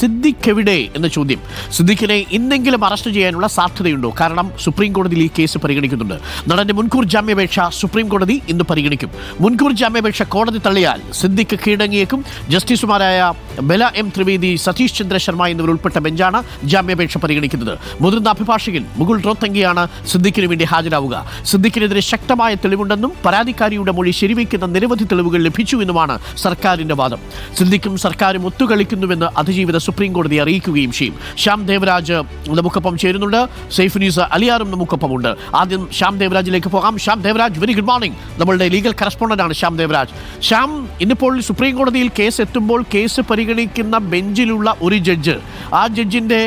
സിദ്ദിഖ് എവിടെ എന്ന ചോദ്യം. സിദ്ദിഖിനെ ഇന്നെങ്കിലും അറസ്റ്റ് ചെയ്യാനുള്ള സാധ്യതയുണ്ടോ? കാരണം സുപ്രീം കോടതിയിൽ ഈ കേസ് പരിഗണിക്കുന്നുണ്ട്. നടന്റെ മുൻകൂർ ജാമ്യാപേക്ഷ സുപ്രീം കോടതി ഇന്ന് പരിഗണിക്കും. മുൻകൂർ ജാമ്യാപേക്ഷ കോടതി തള്ളിയാൽ സിദ്ദിഖ് കീഴടങ്ങിയേക്കും. ജസ്റ്റിസുമാരായ ബെല എം ത്രിവേദി, സതീഷ് ചന്ദ്ര ശർമ്മ എന്നിവരുൾപ്പെട്ട ബെഞ്ചാണ് ജാമ്യാപേക്ഷ പരിഗണിക്കുന്നത്. മുതിർന്ന അഭിഭാഷകൻ മുകുൾ റോത്തങ്കിയാണ് സിദ്ദിഖിന് വേണ്ടി ഹാജരാവുക. സിദ്ദിഖിനെതിരെ ശക്തമായ തെളിവുണ്ടെന്നും പരാതിക്കാരിയുടെ മൊഴി ശരിവയ്ക്കുന്ന നിരവധി തെളിവുകൾ ലഭിച്ചുവെന്നുമാണ് സർക്കാരിന്റെ വാദം. സിദ്ദിഖും സർക്കാരും ഒത്തുകളിക്കുന്നുവെന്ന് അതിജീവിത സുപ്രീം കോടതി അറിയിക്കുകയും ചെയ്യും. ശ്യാം ദേവരാജ് നമുക്കൊപ്പം ചേരുന്നുണ്ട്. സൈഫുനീസ് അലിയാറും നമുക്കൊപ്പമുണ്ട്. ആദ്യം ശ്യാം ദേവരാജിലേക്ക് പോകാം. Shyam Devaraj, very good morning. നമ്മളുടെ ലീഗൽ കറസ്പോണ്ടന്റ് ആണ് ശ്യാം ദേവരാജ്. ശ്യാം, ഇന്നിപ്പോൾ സുപ്രീം കോടതിയിൽ കേസ് എത്തുമ്പോൾ കേസ് പരിഗണിക്കുന്ന ബെഞ്ചിലുള്ള ഒരു ജഡ്ജ്, ആ ജഡ്ജിന്റെ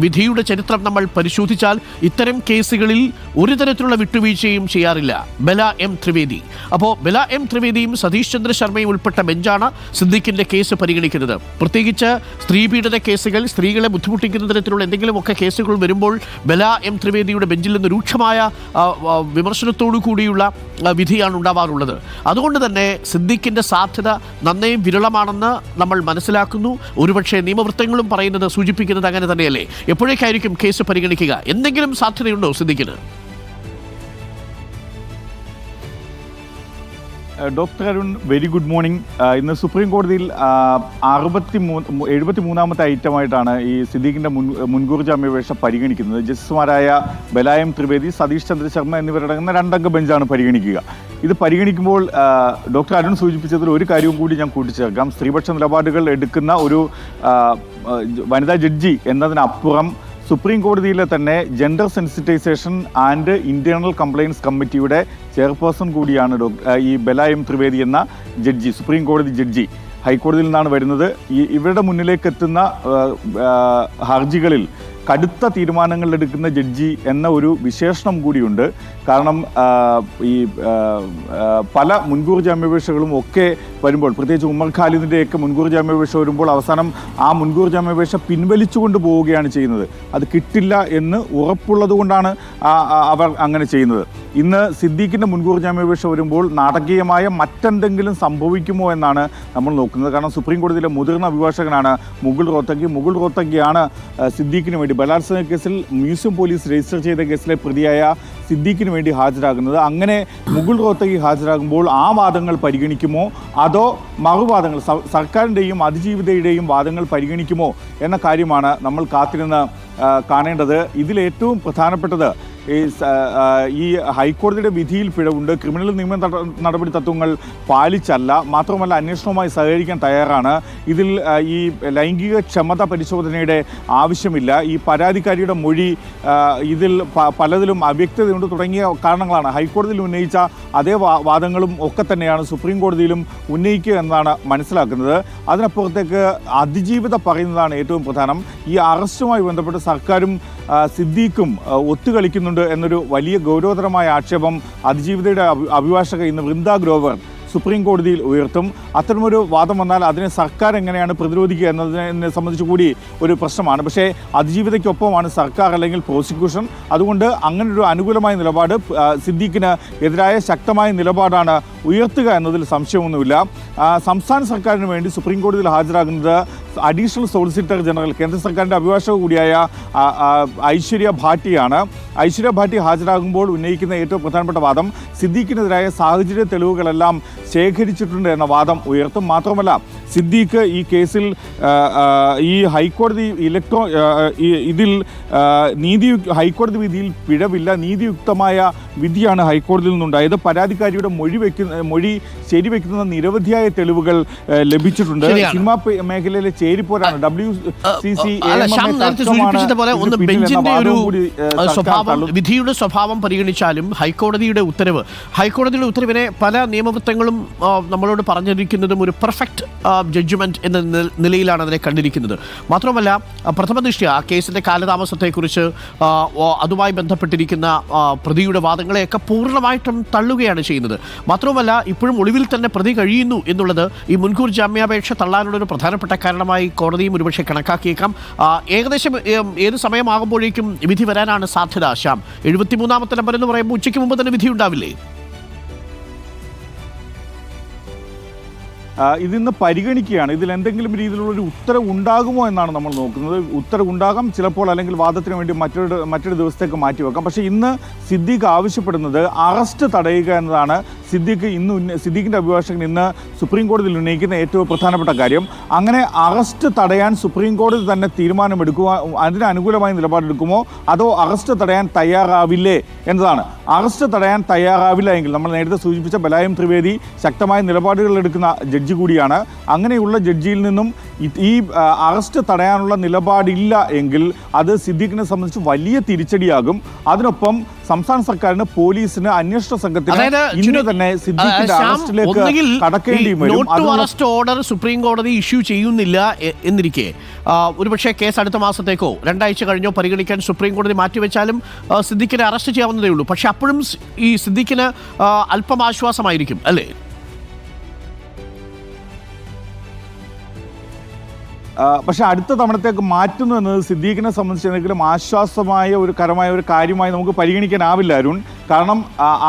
വിധിയുടെ ചരിത്രം നമ്മൾ പരിശോധിച്ചാൽ ഇത്തരം കേസുകളിൽ ഒരു തരത്തിലുള്ള വിട്ടുവീഴ്ചയും ചെയ്യാറില്ല. ബെല എം ത്രിവേദി. അപ്പോൾ ബെല എം ത്രിവേദിയും സതീഷ് ചന്ദ്ര ശർമ്മയും ഉൾപ്പെട്ട ബെഞ്ചാണ് സിദ്ദിഖിന്റെ കേസ് പരിഗണിക്കുന്നത്. പ്രത്യേകിച്ച് സ്ത്രീപീഡന കേസുകൾ, സ്ത്രീകളെ ബുദ്ധിമുട്ടിക്കുന്ന തരത്തിലുള്ള എന്തെങ്കിലുമൊക്കെ കേസുകൾ വരുമ്പോൾ ബെല എം ത്രിവേദിയുടെ ബെഞ്ചിൽ നിന്ന് രൂക്ഷമായ വിമർശനത്തോടു കൂടിയുള്ള വിധിയാണ് ഉണ്ടാവാറുള്ളത്. അതുകൊണ്ട് തന്നെ സിദ്ദിഖിന്റെ സാധ്യത നന്നേ വിരളമാണെന്ന് നമ്മൾ മനസ്സിലാക്കുന്നു. ഒരുപക്ഷെ നിയമവൃത്തങ്ങളും പറയുന്നത്, സൂചിപ്പിക്കുന്നത് അങ്ങനെ തന്നെയല്ലേ? എപ്പോഴേക്കായിരിക്കും കേസ് പരിഗണിക്കുക? എന്തെങ്കിലും സാധ്യതയുണ്ടോ സിദ്ദിഖിന്? Doctor Arun, very good morning. ഇന്ന് സുപ്രീം കോടതിയിൽ 73ാമത്തെ ഐറ്റമായിട്ടാണ് ഈ സിദ്ദിഖിന്റെ മുൻകൂർ ജാമ്യാപേക്ഷ പരിഗണിക്കുന്നത്. ജസ്റ്റിസുമാരായ ബെല എം ത്രിവേദി, സതീഷ് ചന്ദ്ര ശർമ്മ എന്നിവരടങ്ങുന്ന 2 അംഗ ബെഞ്ചാണ് പരിഗണിക്കുക. ഇത് പരിഗണിക്കുമ്പോൾ ഡോക്ടർ അരുൺ സൂചിപ്പിച്ചതിൽ ഒരു കാര്യവും കൂടി ഞാൻ കൂട്ടിച്ചേർക്കാം. സ്ത്രീപക്ഷ നിലപാടുകൾ എടുക്കുന്ന ഒരു വനിതാ ജഡ്ജി എന്നതിനപ്പുറം സുപ്രീം കോടതിയിലെ തന്നെ gender sensitisation and internal complaints കമ്മിറ്റിയുടെ ചെയർപേഴ്സൺ കൂടിയാണ് ഈ ബെല എം ത്രിവേദി എന്ന ജഡ്ജി, സുപ്രീം കോടതി ജഡ്ജി. ഹൈക്കോടതിയിൽ നിന്നാണ് വരുന്നത്. ഇവരുടെ മുന്നിലേക്ക് എത്തുന്ന ഹർജികളിൽ കടുത്ത തീരുമാനങ്ങൾ എടുക്കുന്ന ജഡ്ജി എന്ന ഒരു വിശേഷണം കൂടിയുണ്ട്. കാരണം ഈ പല മുൻകൂർ ജാമ്യാപേക്ഷകളും ഒക്കെ വരുമ്പോൾ, പ്രത്യേകിച്ച് ഉമർ ഖാലിദിൻ്റെയൊക്കെ മുൻകൂർ ജാമ്യാപേക്ഷ വരുമ്പോൾ അവസാനം ആ മുൻകൂർ ജാമ്യാപേക്ഷ പിൻവലിച്ചുകൊണ്ട് പോവുകയാണ് ചെയ്യുന്നത്. അത് കിട്ടില്ല എന്ന് ഉറപ്പുള്ളത് കൊണ്ടാണ് അവർ അങ്ങനെ ചെയ്യുന്നത്. ഇന്ന് സിദ്ദിഖിൻ്റെ മുൻകൂർ ജാമ്യാപേക്ഷ വരുമ്പോൾ നാടകീയമായ മറ്റെന്തെങ്കിലും സംഭവിക്കുമോ എന്നാണ് നമ്മൾ നോക്കുന്നത്. കാരണം സുപ്രീം കോടതിയിലെ മുതിർന്ന അഭിഭാഷകനാണ് മുകുൾ റോത്തങ്കി. മുകുൾ റോത്തങ്കിയാണ് സിദ്ദിഖിന് വേണ്ടി ബലാത്സംഗ കേസിൽ മ്യൂസിയം പോലീസ് രജിസ്റ്റർ ചെയ്ത കേസിലെ പ്രതിയായ സിദ്ദിഖിന് വേണ്ടി ഹാജരാകുന്നത്. അങ്ങനെ മുകുൾ റോത്തങ്കി ഹാജരാകുമ്പോൾ ആ വാദങ്ങൾ പരിഗണിക്കുമോ, അതോ മറുവാദങ്ങൾ സർക്കാരിൻ്റെയും അതിജീവിതയുടെയും വാദങ്ങൾ പരിഗണിക്കുമോ എന്ന കാര്യമാണ് നമ്മൾ കാത്തിരുന്ന് കാണേണ്ടത്. ഇതിലേറ്റവും പ്രധാനപ്പെട്ടത് ഈ ഹൈക്കോടതിയുടെ വിധിയിൽ പിഴവുണ്ട്. ക്രിമിനൽ നിയമ നടപടി തത്വങ്ങൾ പാലിച്ചല്ല, മാത്രമല്ല അന്വേഷണവുമായി സഹകരിക്കാൻ തയ്യാറാണ്. ഇതിൽ ഈ ലൈംഗിക ക്ഷമത പരിശോധനയുടെ ആവശ്യമില്ല. ഈ പരാതിക്കാരിയുടെ മൊഴി ഇതിൽ പലതിലും അവ്യക്തതയുണ്ട് തുടങ്ങിയ കാരണങ്ങളാണ്. ഹൈക്കോടതിയിൽ ഉന്നയിച്ച അതേ വാദങ്ങളും ഒക്കെ തന്നെയാണ് സുപ്രീം കോടതിയിലും ഉന്നയിക്കുക എന്നതാണ് മനസ്സിലാക്കുന്നത്. അതിനപ്പുറത്തേക്ക് അതിജീവിത പറയുന്നതാണ് ഏറ്റവും പ്രധാനം. ഈ അറസ്റ്റുമായി ബന്ധപ്പെട്ട് സർക്കാരും സിദ്ദിഖും ഒത്തുകളിക്കുന്നുണ്ട് എന്നൊരു വലിയ ഗൗരവതരമായ ആക്ഷേപം അതിജീവിതയുടെ അഭിഭാഷക ഇന്ന് വൃന്ദ ഗ്രോവർ സുപ്രീം കോടതിയിൽ ഉയർത്തും. അത്തരമൊരു വാദം വന്നാൽ അതിനെ സർക്കാർ എങ്ങനെയാണ് പ്രതിരോധിക്കുക എന്നതിനെ സംബന്ധിച്ച് കൂടി ഒരു പ്രശ്നമാണ്. പക്ഷേ അതിജീവിതയ്ക്കൊപ്പമാണ് സർക്കാർ അല്ലെങ്കിൽ പ്രോസിക്യൂഷൻ. അതുകൊണ്ട് അങ്ങനൊരു അനുകൂലമായ നിലപാട് സിദ്ദിഖിന് എതിരായ ശക്തമായ നിലപാടാണ് ഉയർത്തുക എന്നതിൽ സംശയമൊന്നുമില്ല. സംസ്ഥാന സർക്കാരിന് വേണ്ടി സുപ്രീം കോടതിയിൽ ഹാജരാകുന്നത് അഡീഷണൽ സോളിസിറ്റർ ജനറൽ, കേന്ദ്ര സർക്കാരിൻ്റെ അഭിഭാഷക കൂടിയായ ഐശ്വര്യ ഭാട്ടിയാണ്. ഐശ്വര്യ ഭാട്ടി ഹാജരാകുമ്പോൾ ഉന്നയിക്കുന്ന ഏറ്റവും പ്രധാനപ്പെട്ട വാദം സിദ്ദിഖിനെതിരായ സാഹചര്യ തെളിവുകളെല്ലാം ശേഖരിച്ചിട്ടുണ്ട് എന്ന വാദം ഉയർത്തും. മാത്രമല്ല സിദ്ദിഖ് ഈ കേസിൽ ഈ ഹൈക്കോടതി ഹൈക്കോടതി വിധിയിൽ പിഴവില്ല, നീതിയുക്തമായ വിധിയാണ് ഹൈക്കോടതിയിൽ നിന്നുണ്ടായത്. പരാതിക്കാരിയുടെ മൊഴി ശരിവെക്കുന്ന നിരവധിയായ തെളിവുകൾ ലഭിച്ചിട്ടുണ്ട്. സിനിമാ മേഖലയിലെ ചേരിപ്പോരാണ് വിധിയുടെ സ്വഭാവം പരിഗണിച്ചാലും ഹൈക്കോടതിയുടെ ഉത്തരവിനെ പല നിയമവൃത്തങ്ങളും നമ്മളോട് പറഞ്ഞിരിക്കുന്നതും ഒരു പെർഫെക്റ്റ് ജഡ്ജ്മെന്റ് എന്ന നിലയിലാണ് അതിനെ കണ്ടിരിക്കുന്നത്. മാത്രമല്ല പ്രഥമ ദൃഷ്ട്യാ ആ കേസിന്റെ കാലതാമസത്തെക്കുറിച്ച് അതുമായി ബന്ധപ്പെട്ടിരിക്കുന്ന പ്രതിയുടെ വാദങ്ങളെയൊക്കെ പൂർണ്ണമായിട്ടും തള്ളുകയാണ് ചെയ്യുന്നത്. മാത്രവുമല്ല ഇപ്പോഴും ഒളിവിൽ തന്നെ പ്രതി കഴിയുന്നു എന്നുള്ളത് ഈ മുൻകൂർ ജാമ്യാപേക്ഷ തള്ളാനുള്ളൊരു പ്രധാനപ്പെട്ട കാരണമായി കോടതിയും ഒരുപക്ഷെ കണക്കാക്കിയേക്കാം. ഏകദേശം ഏത് സമയമാകുമ്പോഴേക്കും വിധി വരാനാണ് സാധ്യത? ശ്യാം, 73ാമത്തെ നമ്പർ എന്ന് പറയുമ്പോൾ ഉച്ചയ്ക്ക് മുമ്പ് തന്നെ വിധി ഉണ്ടാവില്ലേ? ഇതിന്ന് പരിഗണിക്കുകയാണ്. ഇതിൽ എന്തെങ്കിലും രീതിയിലുള്ളൊരു ഉത്തരവ് ഉണ്ടാകുമോ എന്നാണ് നമ്മൾ നോക്കുന്നത്. ഉത്തരവ് ഉണ്ടാകാം ചിലപ്പോൾ, അല്ലെങ്കിൽ വാദത്തിന് വേണ്ടി മറ്റൊരു ദിവസത്തേക്ക് മാറ്റിവെക്കാം. പക്ഷേ ഇന്ന് സിദ്ദീഖ് ആവശ്യപ്പെടുന്നത് അറസ്റ്റ് തടയുക എന്നതാണ്. സിദ്ദീഖിൻ്റെ അഭിഭാഷകൻ ഇന്ന് സുപ്രീം കോടതിയിൽ ഉന്നയിക്കുന്ന ഏറ്റവും പ്രധാനപ്പെട്ട കാര്യം. അങ്ങനെ അറസ്റ്റ് തടയാൻ സുപ്രീം കോടതി തന്നെ തീരുമാനമെടുക്കുക, അതിന് അനുകൂലമായ നിലപാടെടുക്കുമോ അതോ അറസ്റ്റ് തടയാൻ തയ്യാറാവില്ലേ എന്നതാണ്. അറസ്റ്റ് തടയാൻ തയ്യാറാവില്ല എങ്കിൽ, നമ്മൾ നേരത്തെ സൂചിപ്പിച്ച ബലായം ത്രിവേദി ശക്തമായ നിലപാടുകൾ എടുക്കുന്ന ജഡ്ജി കൂടിയാണ്. അങ്ങനെയുള്ള ജഡ്ജിയിൽ നിന്നും ഈ അറസ്റ്റ് തടയാനുള്ള നിലപാടില്ല എങ്കിൽ അത് സിദ്ദീഖിനെ സംബന്ധിച്ച് വലിയ തിരിച്ചടിയാകും. അതിനൊപ്പം സംസ്ഥാന സർക്കാരിന്, പോലീസിന്, അന്വേഷണ സംഘത്തിന് ഇന്ന് തന്നെ സിദ്ദീഖിന്റെ അറസ്റ്റിലേക്ക് കടക്കേണ്ടി വരും. അറസ്റ്റ് ഓർഡർ സുപ്രീം കോടതി ഇഷ്യൂ ചെയ്യുന്നില്ല എന്നിരിക്കെ ഒരുപക്ഷെ കേസ് അടുത്ത മാസത്തേക്കോ 2 ആഴ്ച കഴിഞ്ഞോ പരിഗണിക്കാൻ സുപ്രീം കോടതി മാറ്റിവെച്ചാലും സിദ്ദീഖിനെ അറസ്റ്റ് ചെയ്യാവുന്നതേ ഉള്ളൂ. പക്ഷെ അപ്പോഴും ഈ സിദ്ദീഖിന് അല്പം ആശ്വാസമായിരിക്കും അല്ലേ? പക്ഷേ അടുത്ത തവണത്തേക്ക് മാറ്റുന്നു എന്നത് സിദ്ദീഖിനെ സംബന്ധിച്ച് എന്തെങ്കിലും ആശ്വാസമായ ഒരു കാര്യമായി നമുക്ക് പരിഗണിക്കാനാവില്ല അരുൺ. കാരണം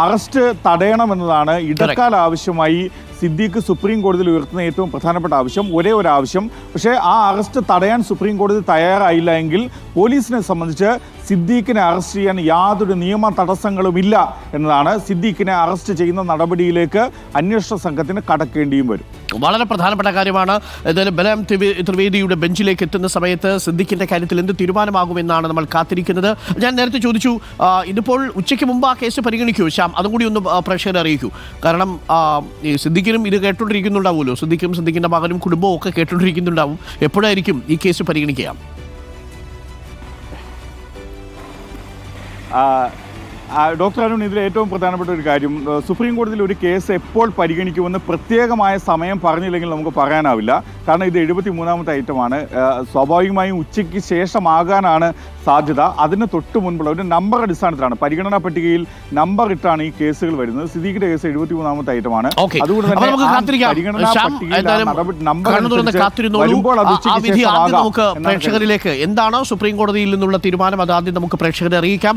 അറസ്റ്റ് തടയണമെന്നതാണ് ഇടക്കാല ആവശ്യമായി സിദ്ദീഖ് സുപ്രീം കോടതിയിൽ ഉയർത്തുന്ന ഏറ്റവും പ്രധാനപ്പെട്ട ആവശ്യം, ഒരേ ഒരു ആവശ്യം. പക്ഷേ ആ അറസ്റ്റ് തടയാൻ സുപ്രീം കോടതി തയ്യാറായില്ല എങ്കിൽ പോലീസിനെ സംബന്ധിച്ച് സിദ്ദീഖിനെ അറസ്റ്റ് ചെയ്യാൻ യാതൊരു നിയമ തടസ്സങ്ങളുമില്ല എന്നതാണ്. സിദ്ദീഖിനെ അറസ്റ്റ് ചെയ്യുന്ന നടപടിയിലേക്ക് അന്വേഷണ സംഘത്തിന് കടക്കേണ്ടിയും വരും. വളരെ പ്രധാനപ്പെട്ട കാര്യമാണ്. ഏതായാലും ബലാം ത്രിവേദിയുടെ ബെഞ്ചിലേക്ക് എത്തുന്ന സമയത്ത് സിദ്ദീഖിന്റെ കാര്യത്തിൽ എന്ത് തീരുമാനമാകുമെന്നാണ് നമ്മൾ കാത്തിരിക്കുന്നത്. ഞാൻ നേരത്തെ ചോദിച്ചു, ഇതിപ്പോൾ ഉച്ചയ്ക്ക് മുമ്പ് ആ കേസ് പരിഗണിക്കൂ ശ്യാം, അതും കൂടി ഒന്ന് പ്രേക്ഷകരെ അറിയിക്കൂ. കാരണം ഈ സിദ്ദീഖിനും ഇത് കേട്ടുകൊണ്ടിരിക്കുന്നുണ്ടാവുമല്ലോ, സിദ്ദീഖും സിദ്ദീഖിന്റെ മകനും കുടുംബവും ഒക്കെ കേട്ടുകൊണ്ടിരിക്കുന്നുണ്ടാവും. എപ്പോഴായിരിക്കും ഈ കേസ് പരിഗണിക്കുക? ഡോക്ടർ അരുൺ, ഇതിൽ ഏറ്റവും പ്രധാനപ്പെട്ട ഒരു കാര്യം, സുപ്രീം കോടതിയിൽ ഒരു കേസ് എപ്പോൾ പരിഗണിക്കുമെന്ന് പ്രത്യേകമായ സമയം പറഞ്ഞില്ലെങ്കിൽ നമുക്ക് പറയാനാവില്ല. കാരണം ഇത് 73ാമത്തെ ഐറ്റമാണ്. സ്വാഭാവികമായും ഉച്ചയ്ക്ക് ശേഷമാകാനാണ് സാധ്യത. അതിന് തൊട്ട് മുൻപുള്ള ഒരു നമ്പർ അടിസ്ഥാനത്തിലാണ്, പരിഗണനാ പട്ടികയിൽ നമ്പർ ഇട്ടാണ് ഈ കേസുകൾ വരുന്നത്. സിദ്ദീഖിന്റെ കേസ് 73ാമത്തെ ഐറ്റമാണ്. അതുകൊണ്ട് തന്നെ പരിഗണനാ പട്ടികയിൽ നമ്പർ വരുമ്പോൾ അത് ഉച്ചയ്ക്ക് ശേഷമാകാം. പ്രേക്ഷകരിലേക്ക് എന്താണ് സുപ്രീം കോടതിയിൽ നിന്നുള്ള തീരുമാനം, അത് ആദ്യം നമുക്ക് പ്രേക്ഷകരെ അറിയിക്കാം.